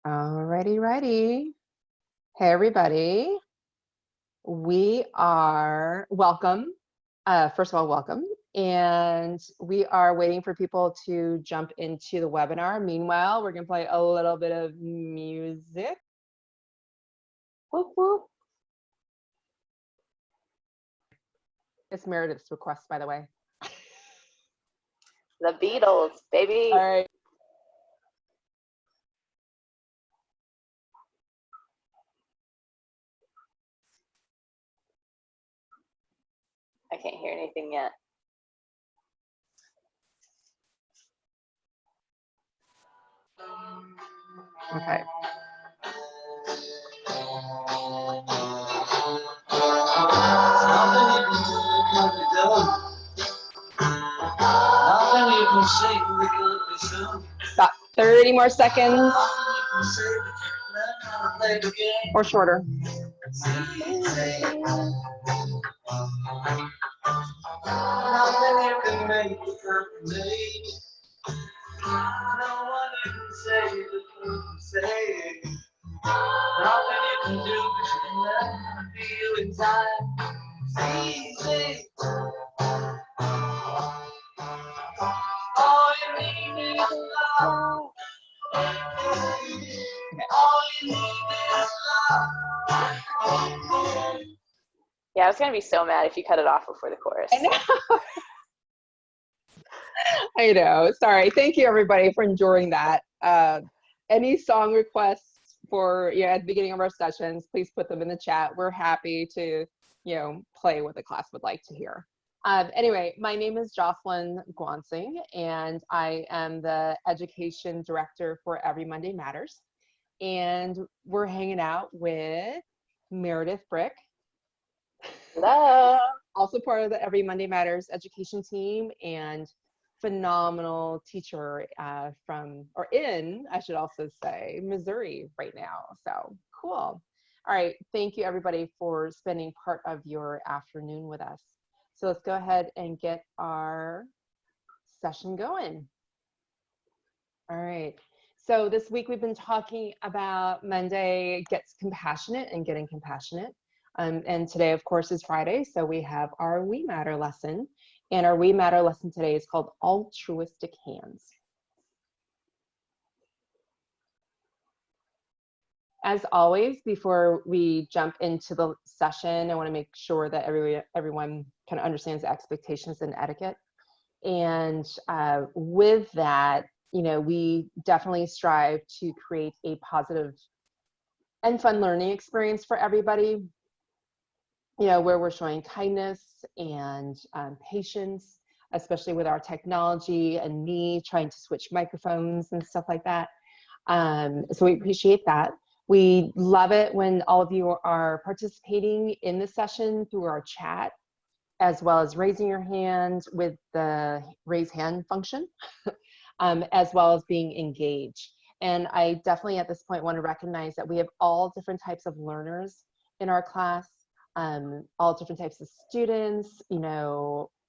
Alrighty, righty. Hey, everybody. We are welcome. First of all, welcome. And we are waiting for people to jump into the webinar. Meanwhile, we're going to play a little bit of music. Whoop, whoop. It's Meredith's request, by the way. The Beatles, baby. All right. I can't hear anything yet. Okay. About 30 more seconds. Or shorter. Yeah, I was gonna be so mad if you cut it off before the chorus. I know. I know. Sorry. Thank you, everybody, for enjoying that. Any song requests for at the beginning of our sessions, please put them in the chat. We're happy to play what the class would like to hear. Anyway, my name is Jocelyn Guansing, and I am the Education Director for Every Monday Matters. And we're hanging out with Meredith Brick. Hello. Also part of the Every Monday Matters education team, and phenomenal teacher in, I should also say, Missouri right now. So cool. All right. Thank you, everybody, for spending part of your afternoon with us. So let's go ahead and get our session going. All right. So this week we've been talking about Monday Gets Compassionate and Getting Compassionate. And today, of course, is Friday, so we have our We Matter lesson. And our We Matter lesson today is called Altruistic Hands. As always, before we jump into the session, I want to make sure that everyone kind of understands the expectations and etiquette. And with that, we definitely strive to create a positive and fun learning experience for everybody. Where we're showing kindness and patience, especially with our technology and me trying to switch microphones and stuff like that. So we appreciate that. We love it when all of you are participating in the session through our chat, as well as raising your hand with the raise hand function, as well as being engaged. And I definitely at this point want to recognize that we have all different types of learners in our class. All different types of students.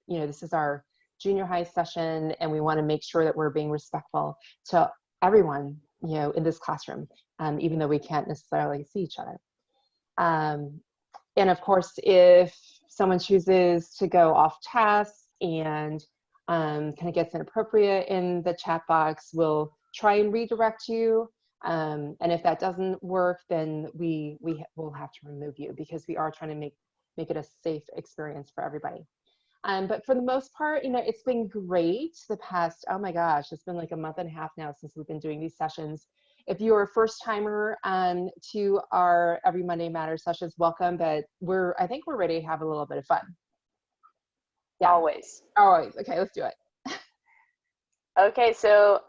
This is our junior high session, and we want to make sure that we're being respectful to everyone, in this classroom, even though we can't necessarily see each other. And of course, if someone chooses to go off task and kind of gets inappropriate in the chat box, we'll try and redirect you. And if that doesn't work, then we will have to remove you, because we are trying to make it a safe experience for everybody. But for the most part, it's been great the past, oh my gosh, it's been like a month and a half now since we've been doing these sessions. If you're a first timer to our Every Monday Matters sessions, welcome, but I think we're ready to have a little bit of fun. Yeah. Always. Okay, let's do it. Okay, so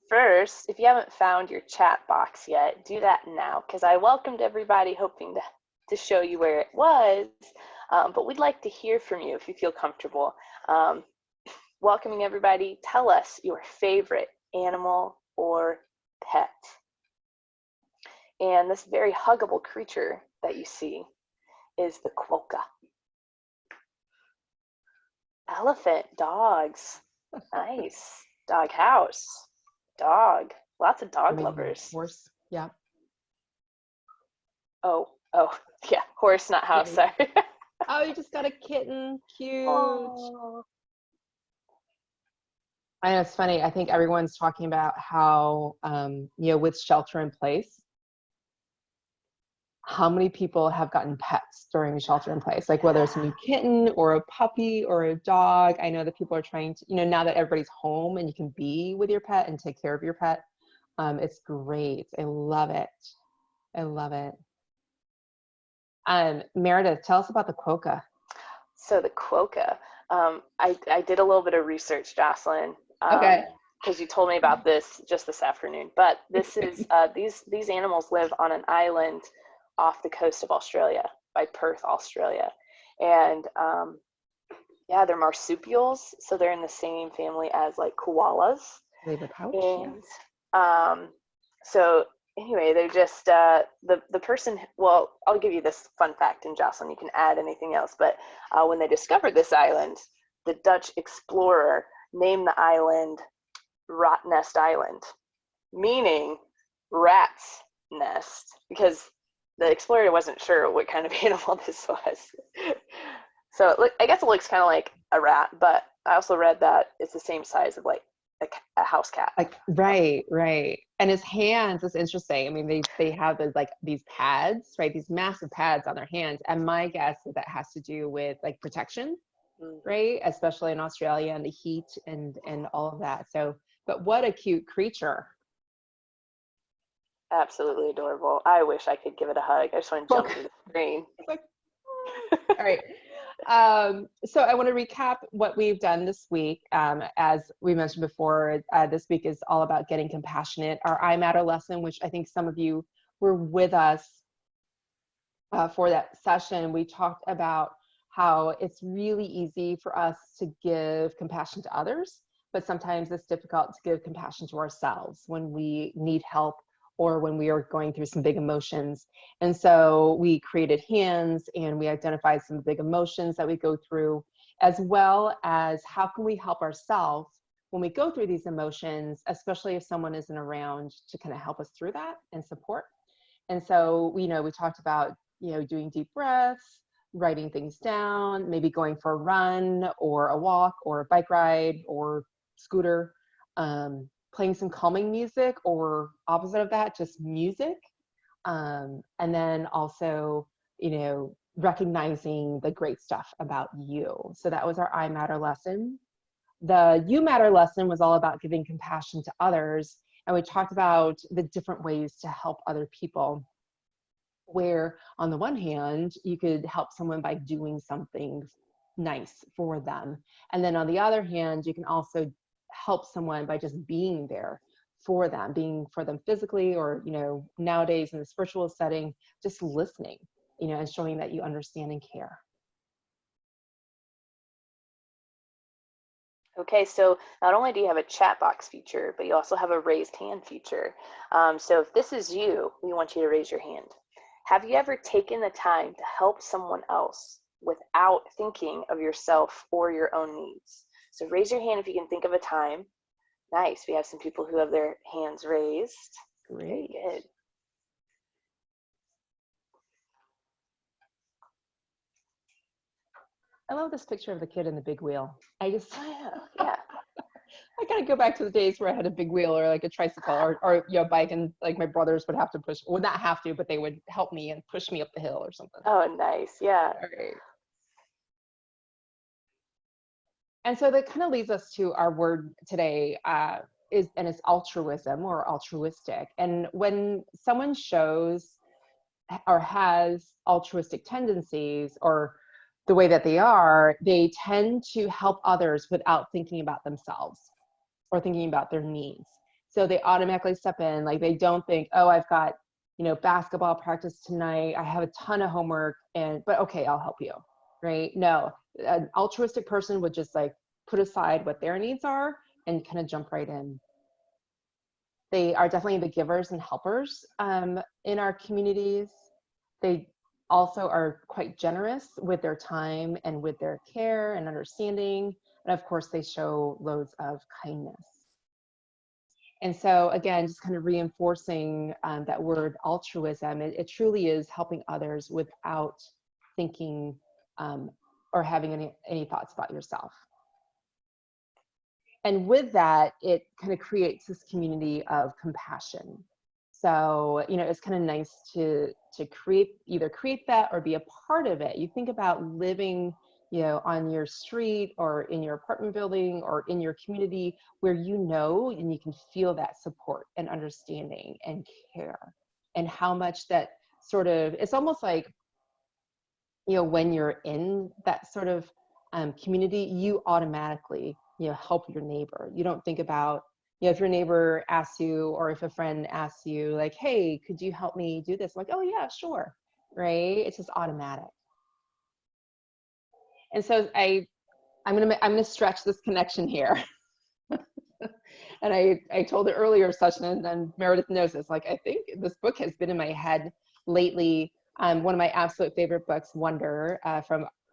first, if you haven't found your chat box yet, do that now, because I welcomed everybody hoping to show you where it was, but we'd like to hear from you if you feel comfortable. Welcoming everybody, tell us your favorite animal or pet. And this very huggable creature that you see is the quokka. Elephant, dogs, nice. Dog house, dog, lots of dog lovers. Horse. Yeah. Oh, yeah, horse, not house, sorry. Oh, you just got a kitten, cute. Oh. I know, it's funny. I think everyone's talking about how, with shelter in place, how many people have gotten pets during shelter in place, like whether it's a new kitten or a puppy or a dog. I know that people are trying to, now that everybody's home and you can be with your pet and take care of your pet, it's great. I love it. I love it. Meredith, tell us about the quokka. So the quokka, I did a little bit of research, Jocelyn. Okay. Because you told me about this just this afternoon. But this is these animals live on an island off the coast of Australia, by Perth, Australia, and yeah, they're marsupials, so they're in the same family as like koalas. They have a pouch. And so anyway, they're just the person. Well, I'll give you this fun fact, and Jocelyn, you can add anything else. But when they discovered this island, the Dutch explorer named the island Rat Nest Island, meaning rat's nest, because the explorer wasn't sure what kind of animal this was. So I guess it looks kind of like a rat, but I also read that it's the same size of like a house cat. Like, right. And his hands is interesting. I mean, they have these pads, right? These massive pads on their hands. And my guess is that has to do with like protection, right? Especially in Australia and the heat and all of that. So, but what a cute creature. Absolutely adorable. I wish I could give it a hug. I just want to jump to the screen. All right. So I want to recap what we've done this week. As we mentioned before, this week is all about getting compassionate. Our I Matter lesson, which I think some of you were with us for that session, we talked about how it's really easy for us to give compassion to others, but sometimes it's difficult to give compassion to ourselves when we need help or when we are going through some big emotions. And so we created hands and we identified some big emotions that we go through, as well as how can we help ourselves when we go through these emotions, especially if someone isn't around to kind of help us through that and support. And so, we talked about, doing deep breaths, writing things down, maybe going for a run or a walk or a bike ride or scooter, playing some calming music, or opposite of that, just music. And then also, recognizing the great stuff about you. So that was our I Matter lesson. The You Matter lesson was all about giving compassion to others. And we talked about the different ways to help other people, where on the one hand, you could help someone by doing something nice for them. And then on the other hand, you can also help someone by just being there for them, being for them physically, or, nowadays in this virtual setting, just listening, and showing that you understand and care. Okay, so not only do you have a chat box feature, but you also have a raised hand feature. So if this is you, we want you to raise your hand. Have you ever taken the time to help someone else without thinking of yourself or your own needs? So raise your hand if you can think of a time. Nice, we have some people who have their hands raised. Great. Very good. I love this picture of the kid in the big wheel. Yeah. I gotta go back to the days where I had a big wheel or like a tricycle or bike, and like my brothers would have to push, well, not have to, but they would help me and push me up the hill or something. Oh, nice. Yeah. All right. And so that kind of leads us to our word today, it's altruism or altruistic. And when someone shows or has altruistic tendencies, or the way that they tend to help others without thinking about themselves or thinking about their needs. So they automatically step in, like they don't think, oh, I've got, basketball practice tonight, I have a ton of homework, but okay, I'll help you, right? No, an altruistic person would just like put aside what their needs are and kind of jump right in. They are definitely the givers and helpers in our communities. They also are quite generous with their time and with their care and understanding. And of course, they show loads of kindness. And so again, just kind of reinforcing that word altruism, it truly is helping others without thinking or having any thoughts about yourself. And with that, it kind of creates this community of compassion. So, you know, it's kind of nice to either create that or be a part of it. You think about living, you know, on your street or in your apartment building or in your community where you know and you can feel that support and understanding and care, and how much that sort of, it's almost like, you know, when you're in that sort of community, you automatically, you know, help your neighbor. You don't think about, you know, if your neighbor asks you, or if a friend asks you like, hey, could you help me do this? I'm like, oh yeah, sure. Right. It's just automatic. And so I'm gonna stretch this connection here. And I told the earlier session, and Meredith knows this, like, I think this book has been in my head lately. One of my absolute favorite books, Wonder,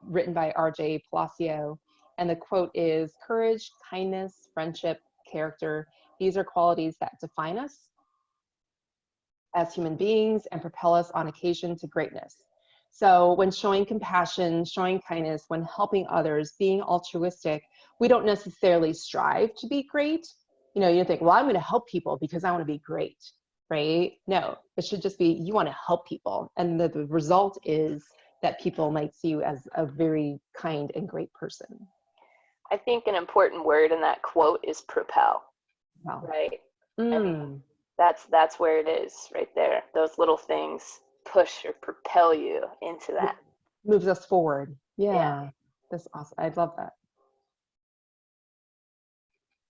written by R.J. Palacio. And the quote is, courage, kindness, friendship, character, these are qualities that define us as human beings and propel us on occasion to greatness. So when showing compassion, showing kindness, when helping others, being altruistic, we don't necessarily strive to be great. You know, you think, well, I'm going to help people because I want to be great, right? No, it should just be, you want to help people. And the result is that people might see you as a very kind and great person. I think an important word in that quote is propel. Wow. Right? I mean, that's where it is right there. Those little things push or propel you into that. Moves us forward. Yeah. That's awesome. I love that.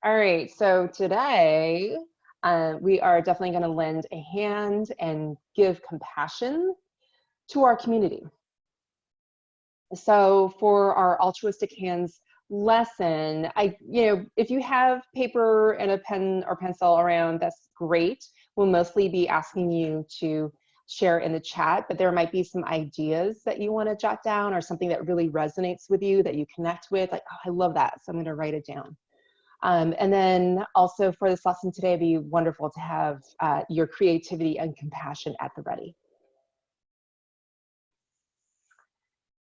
All right. So today we are definitely going to lend a hand and give compassion to our community. So for our altruistic hands lesson, if you have paper and a pen or pencil around, that's great. We'll mostly be asking you to share in the chat, but there might be some ideas that you want to jot down, or something that really resonates with you that you connect with, like, oh, I love that, so I'm going to write it down. And then also for this lesson today, it'd be wonderful to have your creativity and compassion at the ready.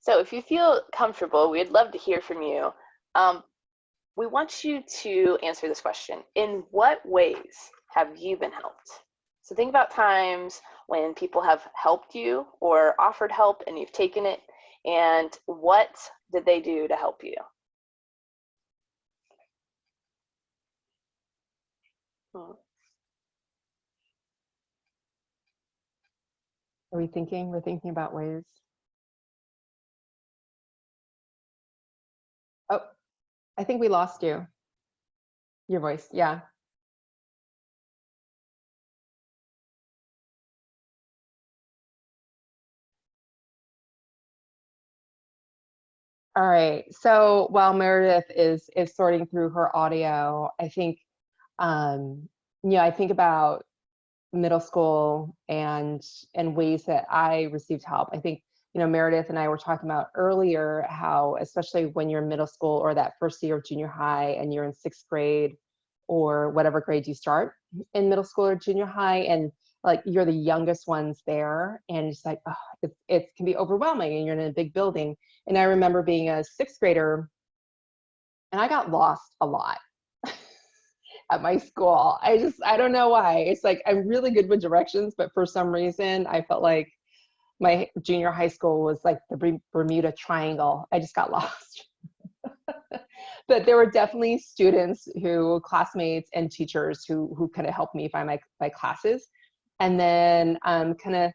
So if you feel comfortable, we'd love to hear from you. We want you to answer this question. In what ways have you been helped? So think about times when people have helped you or offered help and you've taken it, and what did they do to help you? Are we thinking? We're thinking about ways. Oh, I think we lost you. Your voice, yeah. All right. So while Meredith is sorting through her audio, I think, I think about middle school and ways that I received help. I think, Meredith and I were talking about earlier how, especially when you're in middle school or that first year of junior high and you're in 6th grade or whatever grade you start in middle school or junior high, and like you're the youngest ones there, and it's like, oh, it can be overwhelming, and you're in a big building. And I remember being a 6th grader, and I got lost a lot at my school. I don't know why. It's like, I'm really good with directions, but for some reason, I felt like my junior high school was like the Bermuda Triangle. I just got lost. But there were definitely students classmates and teachers who kind of helped me find my classes. And then kind of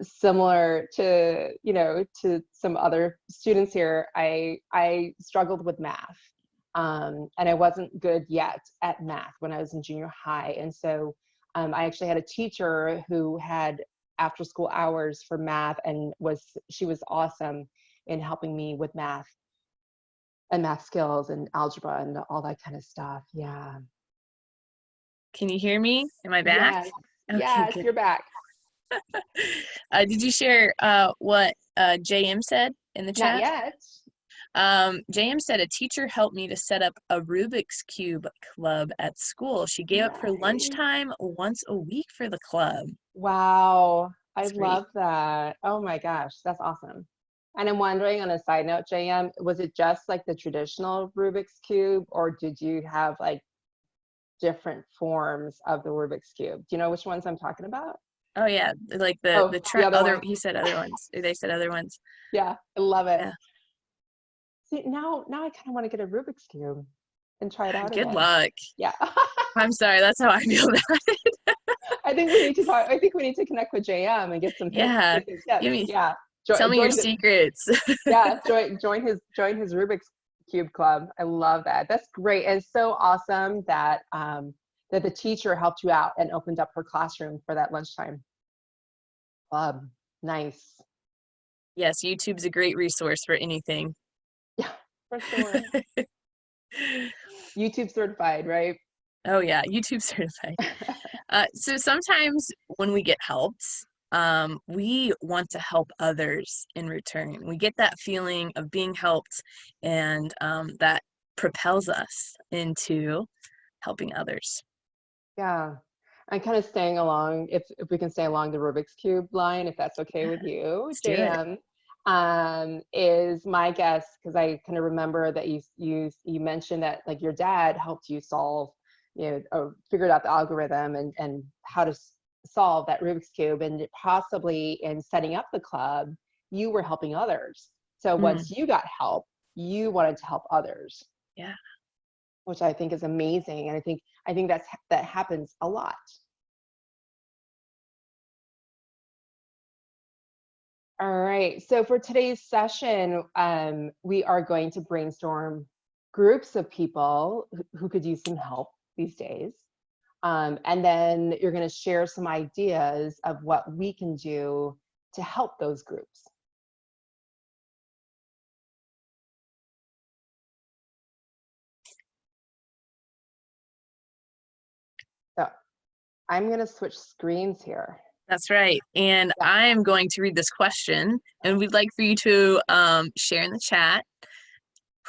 similar to, to some other students here, I struggled with math. And I wasn't good yet at math when I was in junior high. And so I actually had a teacher who had after school hours for math, and she was awesome in helping me with math and math skills and algebra and all that kind of stuff. Yeah. Can you hear me? Am I back? Yes, Okay, yes, good. You're back. Did you share what JM said in the chat? Not yet. JM said a teacher helped me to set up a Rubik's Cube club at school. She gave up her Nice. lunchtime once a week for the club. Wow, I That's great. love that. Oh my gosh, that's awesome. And I'm wondering, on a side note, JM, was it just like the traditional Rubik's Cube, or did you have like different forms of the Rubik's Cube? Do you know which ones I'm talking about? Oh yeah, like Oh, the other other one. he said other ones. Or they said other ones. Yeah, I love it. Yeah. See, now I kind of want to get a Rubik's Cube and try it out Good again. luck. Yeah. I'm sorry, that's how I feel about it. I think we need to talk. I think we need to connect with JM and get some hints. Yeah. Get some tips. Give me Yeah. Tell me your Join the, secrets. yeah, join his Rubik's Cube club. I love that. That's great. It's so awesome that that the teacher helped you out and opened up her classroom for that lunchtime club. Nice. Yes, YouTube's a great resource for anything. Yeah, for sure. YouTube certified, right? Oh yeah, YouTube certified. So sometimes when we get helped, we want to help others in return. We get that feeling of being helped, and that propels us into helping others. Yeah. And kind of staying along, if we can stay along the Rubik's Cube line, if that's okay with you, Let's do it. JM, is my guess, because I kind of remember that you mentioned that like your dad helped you solve, or figured out the algorithm and how to solve that Rubik's Cube, and possibly in setting up the club, you were helping others. So once you got help, you wanted to help others. Yeah. Which I think is amazing, and I think that happens a lot. All right, so for today's session, we are going to brainstorm groups of people who could use some help these days. And then you're going to share some ideas of what we can do to help those groups. So I'm going to switch screens here. That's right. And Yeah. I'm going to read this question, and we'd like for you to share in the chat.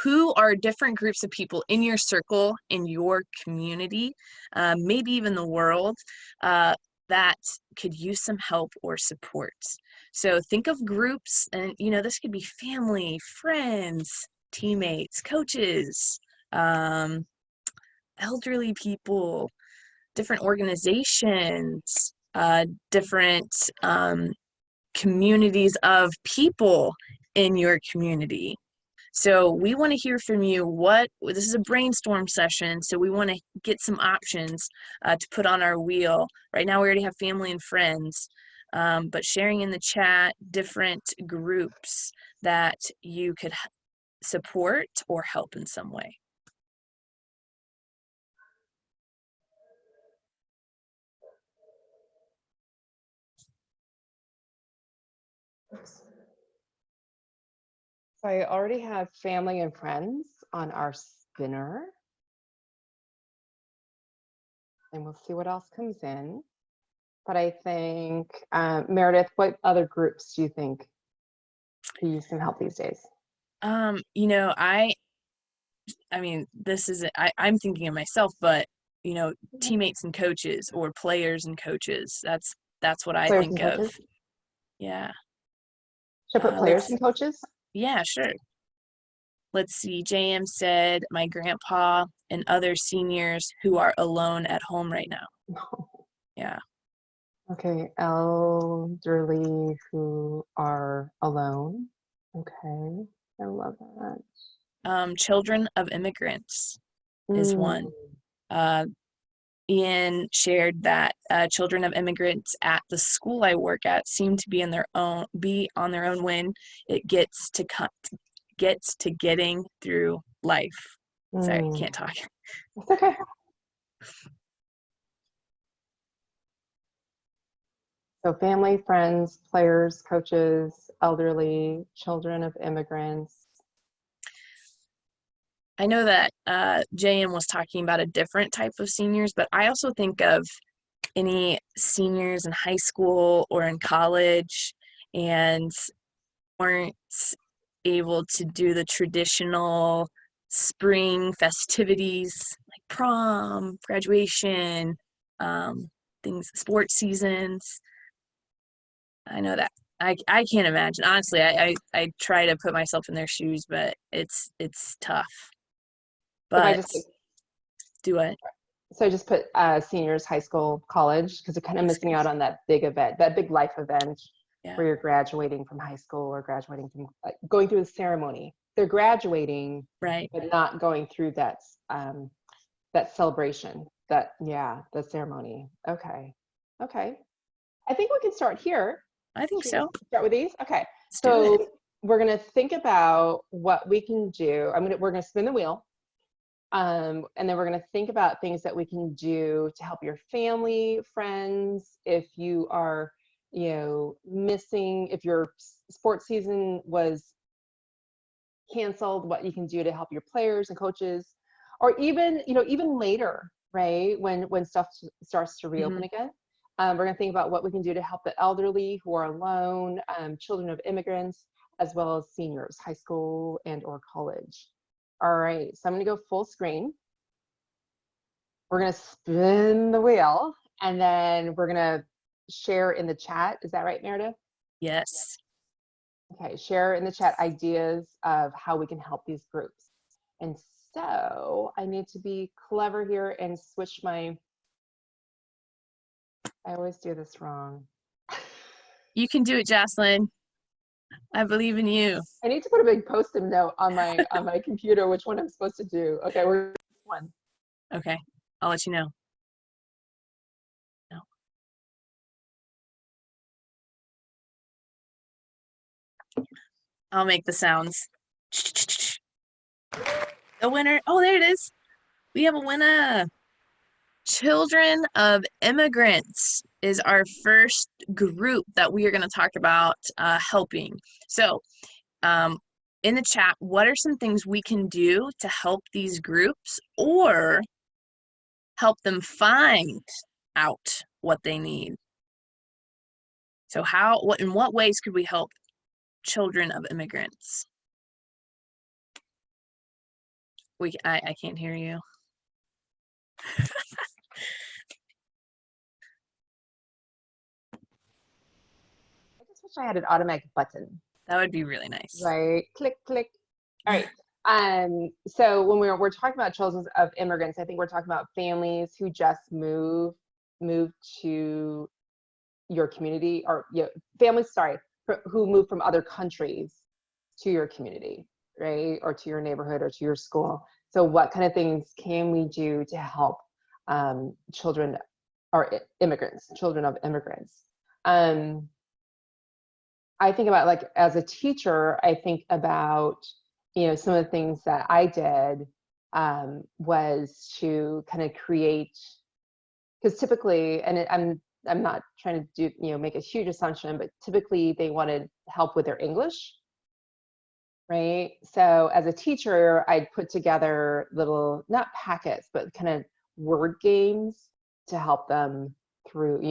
Who are different groups of people in your circle, in your community, maybe even the world, that could use some help or support? So think of groups, and this could be family, friends, teammates, coaches, elderly people, different organizations, different communities of people in your community. So we want to hear from you. This is a brainstorm session, so we want to get some options to put on our wheel. Right now we already have family and friends, but sharing in the chat different groups that you could support or help in some way. So I already have family and friends on our spinner. And we'll see what else comes in. But I think, Meredith, what other groups do you think could use some help these days? I mean, this is I'm thinking of myself, but teammates and coaches, or players and coaches. That's what I Players think and of. coaches? Yeah. Should I put players and coaches? Yeah, sure. Let's see. JM said, my grandpa and other seniors who are alone at home right now. Yeah. Okay, elderly who are alone. Okay, I love that. Children of immigrants is one. Ian shared that children of immigrants at the school I work at seem to be on their own when it gets to getting through life. Sorry, can't talk. That's okay. So family, friends, players, coaches, elderly, children of immigrants. I know that JM was talking about a different type of seniors, but I also think of any seniors in high school or in college and weren't able to do the traditional spring festivities like prom, graduation, things, sports seasons. I know that I can't imagine. Honestly, I try to put myself in their shoes, but it's tough. If I But just do it. so I just put seniors, high school, college, because they're kind of missing out on that big event, that big life event Yeah. where you're graduating from high school or graduating from going through the ceremony. They're graduating, Right. but not going through that that celebration. The ceremony. Okay. I think we can start here. I think Should we so. start with these? Okay. Let's do it. We're gonna think about what we can do. We're gonna spin the wheel. And then we're going to think about things that we can do to help your family, friends. If you are, missing, if your sports season was canceled, what you can do to help your players and coaches, or even, even later, right? When stuff starts to reopen again. We're going to think about what we can do to help the elderly who are alone, children of immigrants, as well as seniors, high school and or college. All right, so I'm gonna go full screen. We're gonna spin the wheel and then we're gonna share in the chat. Is that right, Meredith? Yes. Okay, share in the chat ideas of how we can help these groups. And so I need to be clever here and switch I always do this wrong. You can do it, Jocelyn. I believe in you. I need to put a big post-it note on my computer, which one I'm supposed to do. Okay, we're one. Okay, I'll let you know. No. I'll make the sounds. The winner. Oh, there it is. We have a winner. Children of Immigrants is our first group that we are going to talk about helping. So, in the chat, what are some things we can do to help these groups or help them find out what they need? So in what ways could we help children of immigrants? I can't hear you. I just wish I had an automatic button. That would be really nice. Right, click, click. All right. So when we're talking about children of immigrants, I think we're talking about families who just moved to your community, or families, who moved from other countries to your community, right, or to your neighborhood or to your school. So what kind of things can we do to help children or children of immigrants? I think about, like, as a teacher, I think about, some of the things that I did was to kind of create, because typically, and I'm not trying to do, make a huge assumption, but typically they wanted help with their English, right? So as a teacher, I'd put together little, not packets, but kind of word games to help them learn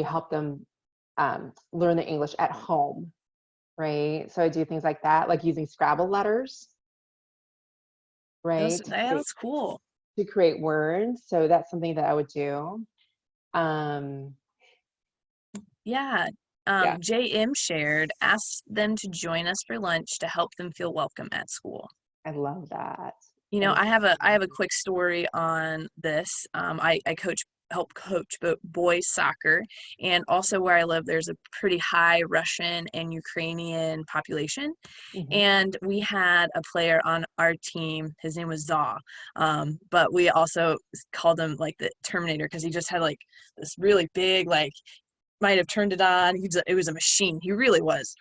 the English at home. Right. So I do things like that, like using Scrabble letters. Right. That's cool. To create words. So that's something that I would do. Yeah. JM shared, ask them to join us for lunch to help them feel welcome at school. I love that. I have a quick story on this. I help coach boys soccer, and also where I live, there's a pretty high Russian and Ukrainian population. And we had a player on our team. His name was Zaw, but we also called him like the Terminator because he just had like this really big, like, might have turned it on. It was a machine. He really was,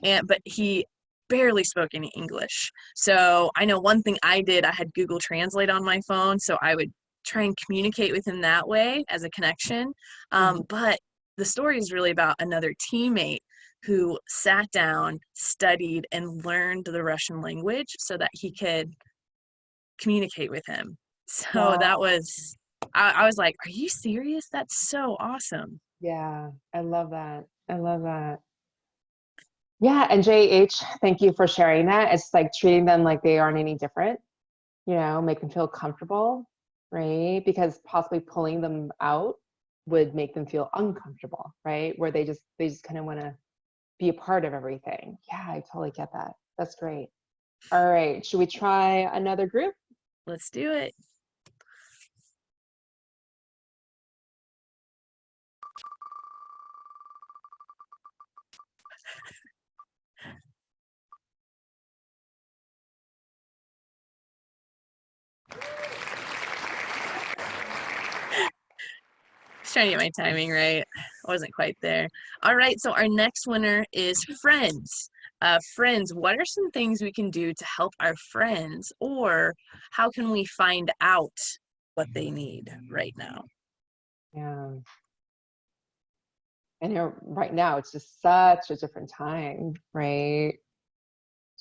but he barely spoke any English. So I know one thing I did, I had Google Translate on my phone, so I would try and communicate with him that way as a connection. But the story is really about another teammate who sat down, studied, and learned the Russian language so that he could communicate with him. So that was, I was like, are you serious? That's so awesome. Yeah, I love that. I love that. Yeah, and JH, thank you for sharing that. It's like treating them like they aren't any different, you know, make them feel comfortable, right? Because possibly pulling them out would make them feel uncomfortable, right? Where they just kind of want to be a part of everything. Yeah, I totally get that. That's great. All right, should we try another group? Let's do it. Just trying to get my timing right. I wasn't quite there. All right, so our next winner is friends. Friends, what are some things we can do to help our friends, or how can we find out what they need right now? Yeah. I know right now it's just such a different time, right?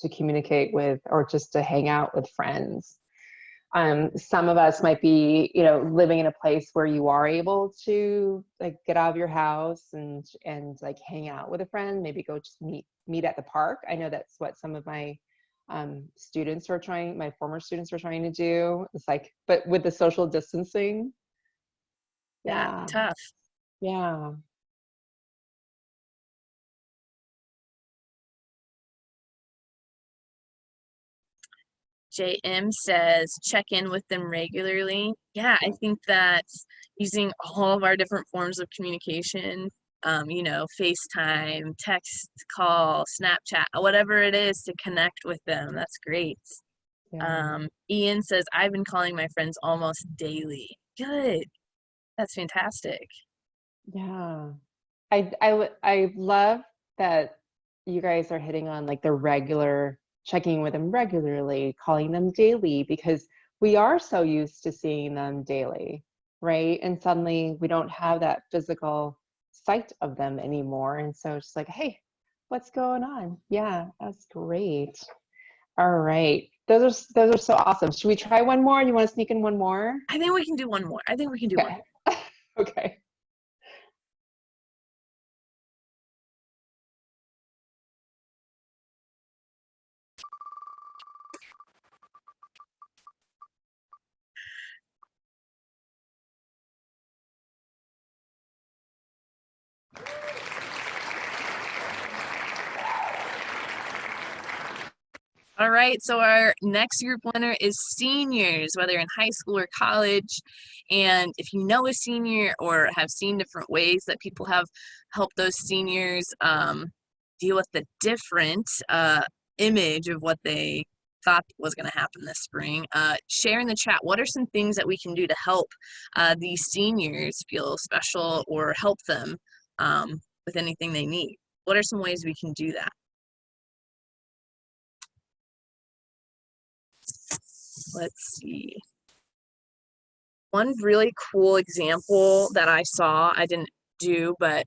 To communicate with or just to hang out with friends. Some of us might be, you know, living in a place where you are able to like get out of your house and like hang out with a friend, maybe go just meet at the park. I know that's what some of my students are trying, my former students are trying to do. It's like, but with the social distancing. Yeah, Yeah. tough. Yeah. JM says check in with them regularly. Yeah, I think that using all of our different forms of communication, you know, FaceTime, text, call, Snapchat, whatever it is to connect with them. That's great. Yeah. Ian says, I've been calling my friends almost daily. Good. That's fantastic. Yeah. I love that you guys are hitting on like the regular checking with them regularly, calling them daily, because we are so used to seeing them daily, right? And suddenly we don't have that physical sight of them anymore. And so it's like, hey, what's going on? Yeah, that's great. All right. Those are so awesome. Should we try one more? You want to sneak in one more? I think we can do one more. I think we can do one Okay. more. Okay. All right, so our next group winner is seniors, whether in high school or college. And if you know a senior or have seen different ways that people have helped those seniors deal with the different image of what they thought was going to happen this spring, share in the chat, what are some things that we can do to help these seniors feel special or help them with anything they need? What are some ways we can do that? Let's see. One really cool example that I saw, I didn't do, but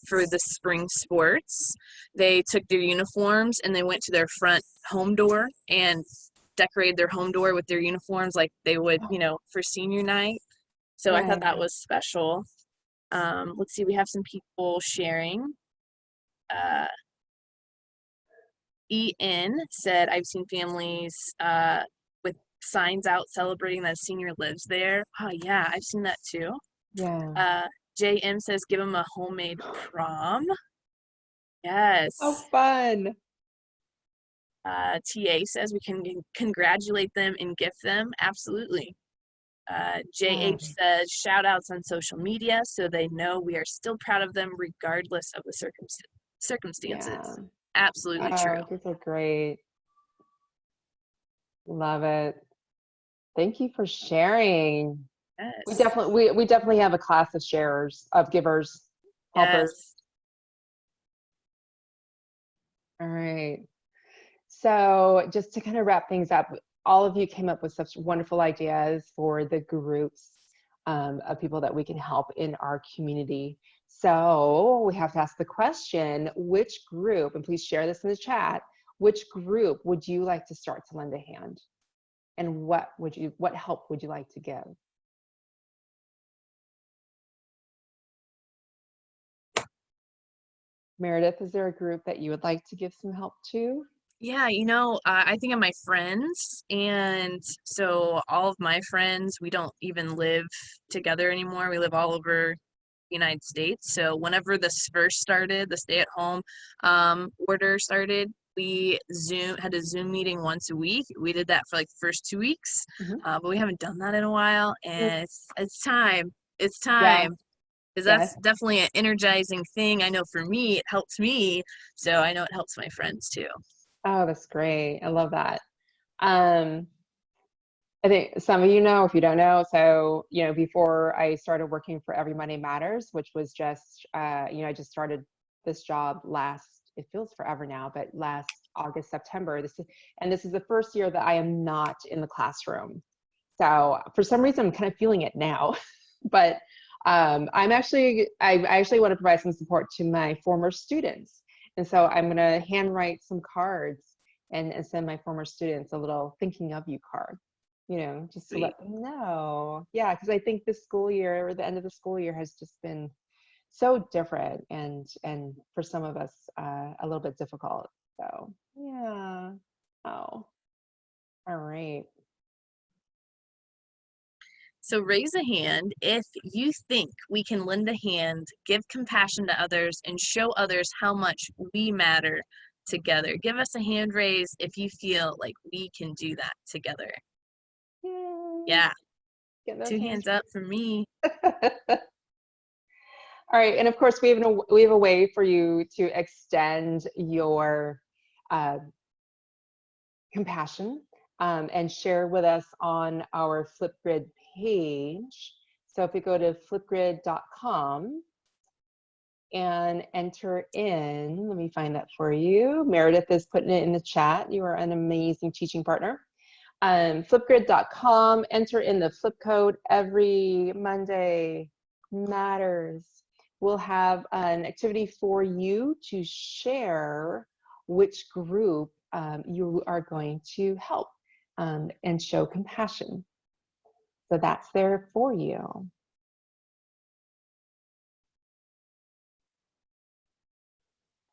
for the spring sports, they took their uniforms and they went to their front home door and decorated their home door with their uniforms like they would, you know, for senior night. So I thought Right. that was special. Let's see, we have some people sharing. EN said, I've seen families with signs out celebrating that a senior lives there. Oh, yeah, I've seen that too. Yeah. JM says, give them a homemade prom. Yes. How fun. TA says we can congratulate them and gift them. Absolutely. JH says, shout outs on social media so they know we are still proud of them regardless of the circumstances. Yeah. Absolutely true. Oh, these are great. Love it. Thank you for sharing. We Yes. definitely have a class of sharers, of givers, helpers. Yes. All right. So just to kind of wrap things up, all of you came up with such wonderful ideas for the groups of people that we can help in our community. So we have to ask the question, which group, and please share this in the chat, which group would you like to start to lend a hand? And what help would you like to give? Meredith, is there a group that you would like to give some help to? Yeah, I think of my friends, and so all of my friends, we don't even live together anymore. We live all over the United States. So whenever this first started, the stay-at-home order started, we had a Zoom meeting once a week. We did that for like the first 2 weeks, Mhm. but we haven't done that in a while, and it's time. It's Yeah, time. Because yeah. that's definitely an energizing thing. I know for me, it helps me, so I know it helps my friends too. Oh, that's great. I love that. I think some of you know, if you don't know, so, before I started working for Every Monday Matters, which was just, I just started this job it feels forever now, but last August, September, this is the first year that I am not in the classroom. So for some reason, I'm kind of feeling it now, but I actually want to provide some support to my former students. And so I'm going to handwrite some cards and send my former students a little thinking of you card, just to Sweet. let them know. Yeah, because I think this school year, or the end of the school year, has just been so different and for some of us a little bit difficult. So yeah. Oh, all right. So raise a hand if you think we can lend a hand, give compassion to others, and show others how much we matter together. Give us a hand raise if you feel like we can do that together. Yay. Yeah, Get those 2 hands. hands up for me. All right, and of course we have a way for you to extend your compassion and share with us on our Flipgrid page. So if you go to flipgrid.com and enter in, let me find that for you. Meredith is putting it in the chat. You are an amazing teaching partner. Flipgrid.com, enter in the flip code. Every Monday Matters. We'll have an activity for you to share which group you are going to help and show compassion. So that's there for you.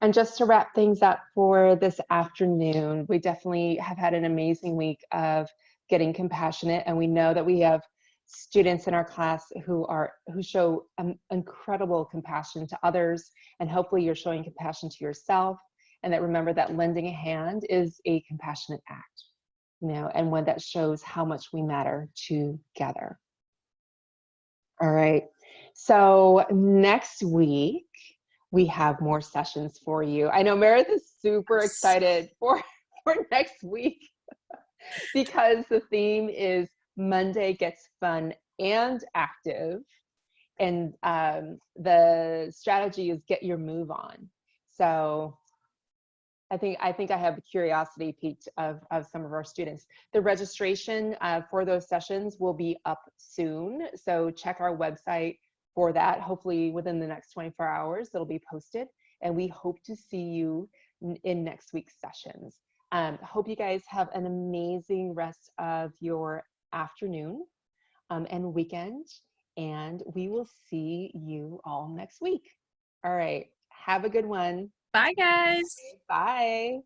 And just to wrap things up for this afternoon, we definitely have had an amazing week of getting compassionate, and we know that we have students in our class who show incredible compassion to others, and hopefully you're showing compassion to yourself, and that remember that lending a hand is a compassionate act, and one that shows how much we matter together. All right, so next week we have more sessions for you. I know Meredith is super excited for next week because the theme is Monday Gets Fun and Active, and the strategy is get your move on. So I think I have the curiosity peaked of some of our students. The registration for those sessions will be up soon, so check our website for that. Hopefully within the next 24 hours, it'll be posted, and we hope to see you in next week's sessions. Hope you guys have an amazing rest of your afternoon and weekend, and we will see you all next week. All right, have a good one. Bye, guys. Bye.